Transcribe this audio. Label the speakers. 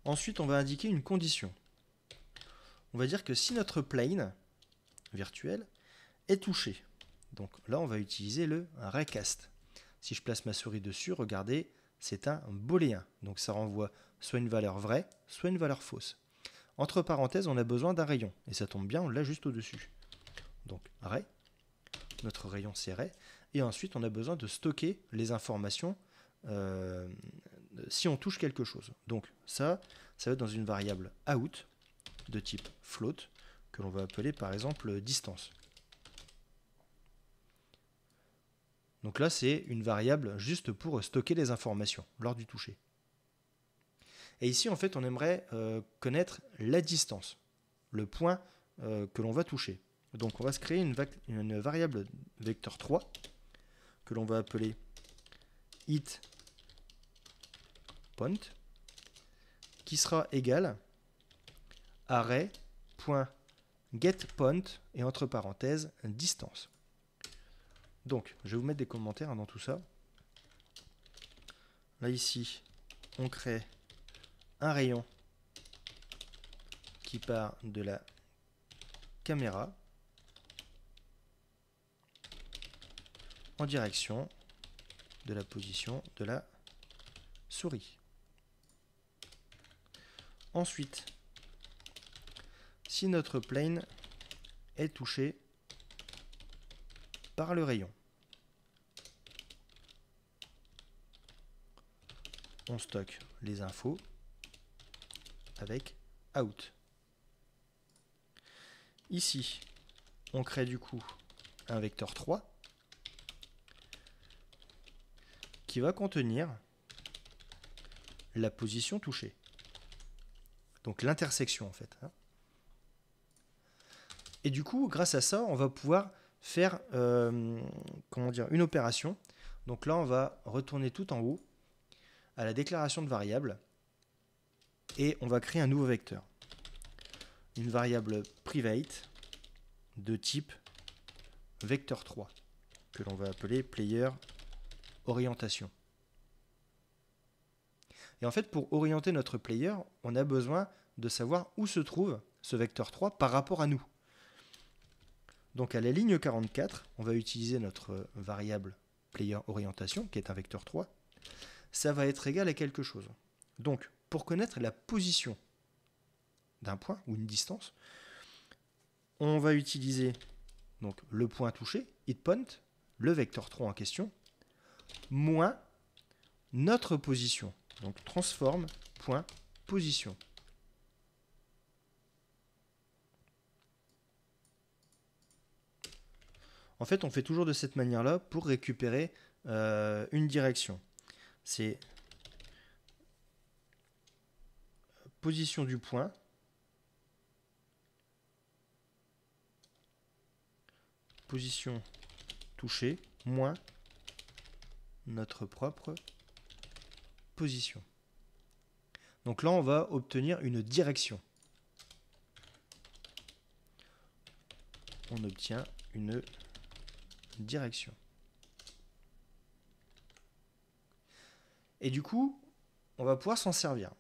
Speaker 1: Ensuite, on va indiquer une condition. On va dire que si notre plane virtuel est touché, donc là, on va utiliser le raycast. Si je place ma souris dessus, regardez, c'est un booléen. Donc ça renvoie soit une valeur vraie, soit une valeur fausse. Entre parenthèses, on a besoin d'un rayon. Et ça tombe bien, on l'a juste au-dessus. Donc ray, notre rayon c'est ray. Et ensuite, on a besoin de stocker les informations si on touche quelque chose. Donc ça va être dans une variable out de type float, que l'on va appeler par exemple distance. Donc là, c'est une variable juste pour stocker les informations lors du toucher. Et ici, en fait, on aimerait connaître la distance, le point que l'on va toucher. Donc on va se créer une variable vecteur 3 que l'on va appeler hitPoint, qui sera égale à array.getPoint et entre parenthèses distance. Donc je vais vous mettre des commentaires dans tout ça. Là ici, on crée un rayon qui part de la caméra en direction de la position de la souris. Ensuite, si notre plane est touché par le rayon, on stocke les infos avec out. Ici, on crée du coup un vecteur 3 qui va contenir la position touchée. Donc l'intersection en fait. Et du coup, grâce à ça, on va pouvoir faire une opération. Donc là, on va retourner tout en haut à la déclaration de variable et on va créer un nouveau vecteur. Une variable private de type vecteur 3 que l'on va appeler player orientation. Et en fait, pour orienter notre player, on a besoin de savoir où se trouve ce vecteur 3 par rapport à nous. Donc à la ligne 44, on va utiliser notre variable player orientation, qui est un vecteur 3. Ça va être égal à quelque chose. Donc, pour connaître la position d'un point ou une distance, on va utiliser donc, le point touché, hitPoint, le vecteur 3 en question, moins notre position. Donc transform.position. En fait, on fait toujours de cette manière-là pour récupérer une direction. C'est position du point position touchée moins notre propre position. Donc là, on va obtenir une direction. On obtient une direction. Et du coup, on va pouvoir s'en servir.